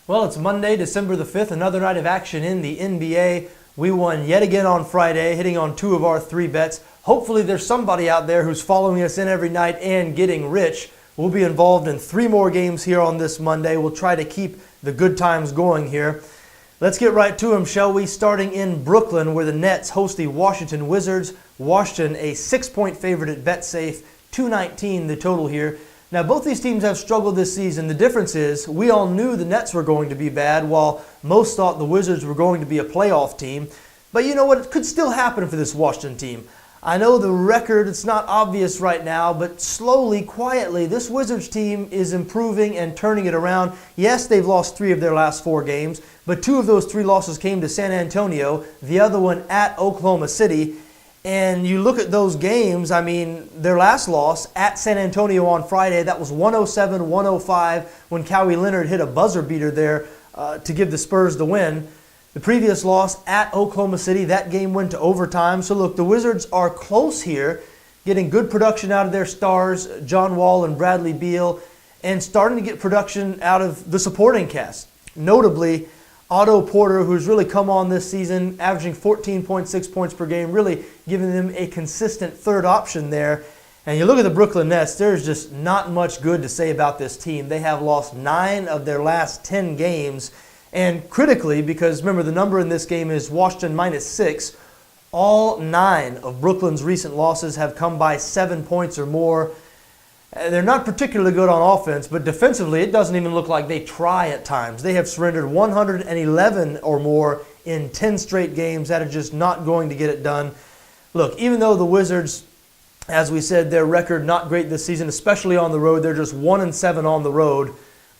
Well, it's Monday, December the 5th, another night of action in the NBA. We won yet again on Friday, hitting on 2 of our 3 bets. Hopefully there's somebody out there who's following us in every night and getting rich. We'll be involved in 3 more games here on this Monday. We'll try to keep the good times going here. Let's get right to them, shall we? Starting in Brooklyn, where the Nets host the Washington Wizards. Washington, a 6-point favorite at BetSafe, 219 the total here. Now, both these teams have struggled this season. The difference is we all knew the Nets were going to be bad, while most thought the Wizards were going to be a playoff team. But you know what? It could still happen for this Washington team. I know the record, it's not obvious right now, but slowly, quietly, this Wizards team is improving and turning it around. Yes, they've lost 3 of their last 4 games, but 2 of those 3 losses came to San Antonio, the other one at Oklahoma City. And you look at those games, I mean, their last loss at San Antonio on Friday, that was 107-105 when Kawhi Leonard hit a buzzer beater there to give the Spurs the win. The previous loss at Oklahoma City, that game went to overtime. So look, the Wizards are close here, getting good production out of their stars, John Wall and Bradley Beal, and starting to get production out of the supporting cast. Notably, Otto Porter, who's really come on this season, averaging 14.6 points per game, really giving them a consistent third option there. And you look at the Brooklyn Nets, there's just not much good to say about this team. They have lost 9 of their last 10 games. And critically, because remember the number in this game is Washington -6, all 9 of Brooklyn's recent losses have come by 7 points or more. They're not particularly good on offense, but defensively it doesn't even look like they try at times. They have surrendered 111 or more in 10 straight games. That is just not going to get it done. Look, even though the Wizards, as we said, their record not great this season, especially on the road, they're just 1-7 on the road.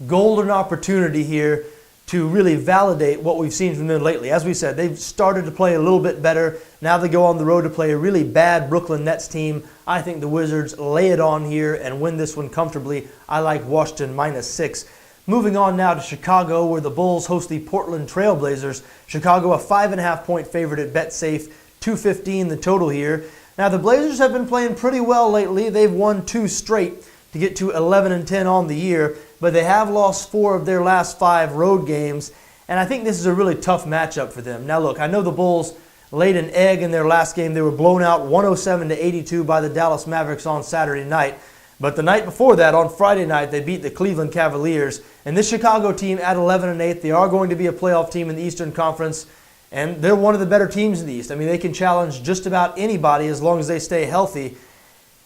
Golden opportunity here to really validate what we've seen from them lately. As we said, they've started to play a little bit better. Now they go on the road to play a really bad Brooklyn Nets team. I think the Wizards lay it on here and win this one comfortably. I like Washington -6. Moving on now to Chicago, where the Bulls host the Portland Trail Blazers. Chicago, a 5.5-point favorite at BetSafe, 215 the total here. Now the Blazers have been playing pretty well lately. They've won 2 straight to get to 11-10 on the year, but they have lost 4 of their last 5 road games, and I think this is a really tough matchup for them. Now look, I know the Bulls laid an egg in their last game. They were blown out 107-82 by the Dallas Mavericks on Saturday night, but the night before that, on Friday night, they beat the Cleveland Cavaliers, and this Chicago team at 11-8, they are going to be a playoff team in the Eastern Conference, and they're one of the better teams in the East. I mean, they can challenge just about anybody as long as they stay healthy.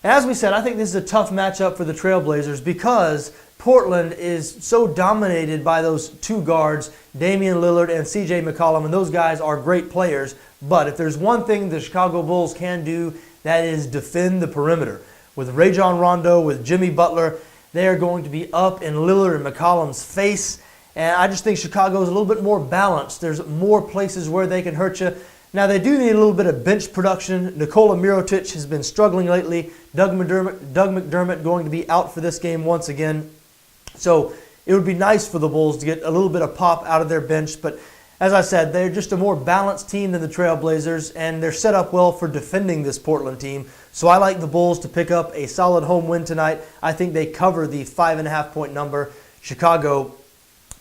As we said, I think this is a tough matchup for the Trailblazers because Portland is so dominated by those 2 guards, Damian Lillard and C.J. McCollum, and those guys are great players. But if there's one thing the Chicago Bulls can do, that is defend the perimeter. With Rajon Rondo, with Jimmy Butler, they are going to be up in Lillard and McCollum's face. And I just think Chicago is a little bit more balanced. There's more places where they can hurt you. Now, they do need a little bit of bench production. Nikola Mirotic has been struggling lately. Doug McDermott going to be out for this game once again. So it would be nice for the Bulls to get a little bit of pop out of their bench. But as I said, they're just a more balanced team than the Trailblazers, and they're set up well for defending this Portland team. So I like the Bulls to pick up a solid home win tonight. I think they cover the 5.5-point number. Chicago,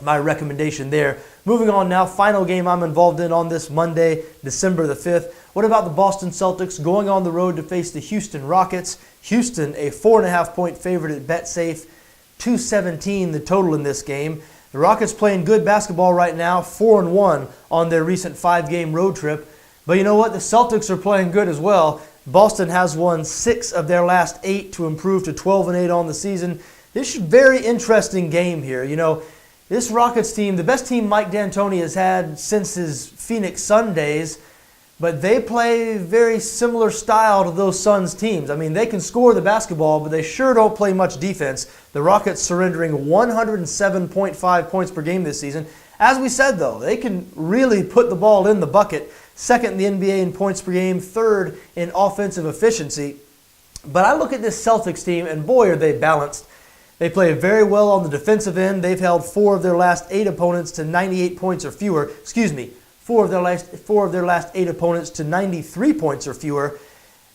my recommendation there. Moving on now, final game I'm involved in on this Monday, December the 5th. What about the Boston Celtics going on the road to face the Houston Rockets? Houston, a 4.5-point favorite at BetSafe, 217 the total in this game. The Rockets playing good basketball right now, 4-1 on their recent 5-game road trip. But you know what? The Celtics are playing good as well. Boston has won 6 of their last 8 to improve to 12-8 on the season. This is a very interesting game here. You know, this Rockets team, the best team Mike D'Antoni has had since his Phoenix Sun days, but they play very similar style to those Suns teams. I mean, they can score the basketball, but they sure don't play much defense. The Rockets surrendering 107.5 points per game this season. As we said, though, they can really put the ball in the bucket. 2nd in the NBA in points per game, 3rd in offensive efficiency. But I look at this Celtics team, and boy, are they balanced. They play very well on the defensive end. They've held 4 of their last 8 opponents to 98 points or fewer. Excuse me, 4 of their last 8 opponents to 93 points or fewer.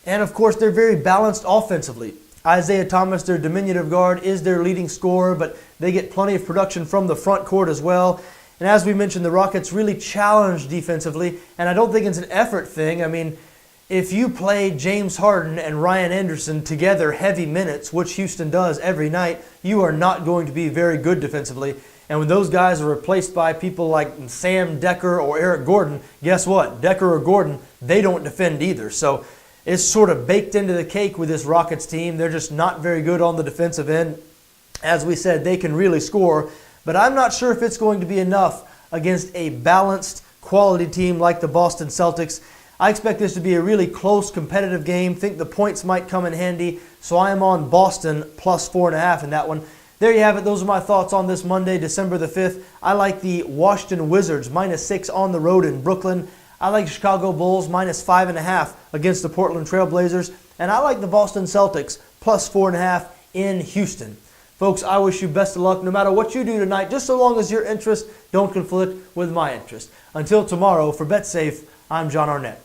And of course, they're very balanced offensively. Isaiah Thomas, their diminutive guard, is their leading scorer, but they get plenty of production from the front court as well. And as we mentioned, the Rockets really challenged defensively, and I don't think it's an effort thing. I mean, if you play James Harden and Ryan Anderson together heavy minutes, which Houston does every night, you are not going to be very good defensively. And when those guys are replaced by people like Sam Decker or Eric Gordon, guess what? Decker or Gordon, they don't defend either. So it's sort of baked into the cake with this Rockets team. They're just not very good on the defensive end. As we said, they can really score, but I'm not sure if it's going to be enough against a balanced, quality team like the Boston Celtics. I expect this to be a really close, competitive game. Think the points might come in handy, so I am on Boston plus 4.5 in that one. There you have it. Those are my thoughts on this Monday, December the 5th. I like the Washington Wizards -6 on the road in Brooklyn. I like the Chicago Bulls -5.5 against the Portland Trail Blazers. And I like the Boston Celtics plus 4.5 in Houston. Folks, I wish you best of luck no matter what you do tonight, just so long as your interests don't conflict with my interest. Until tomorrow, for Bet Safe, I'm John Arnett.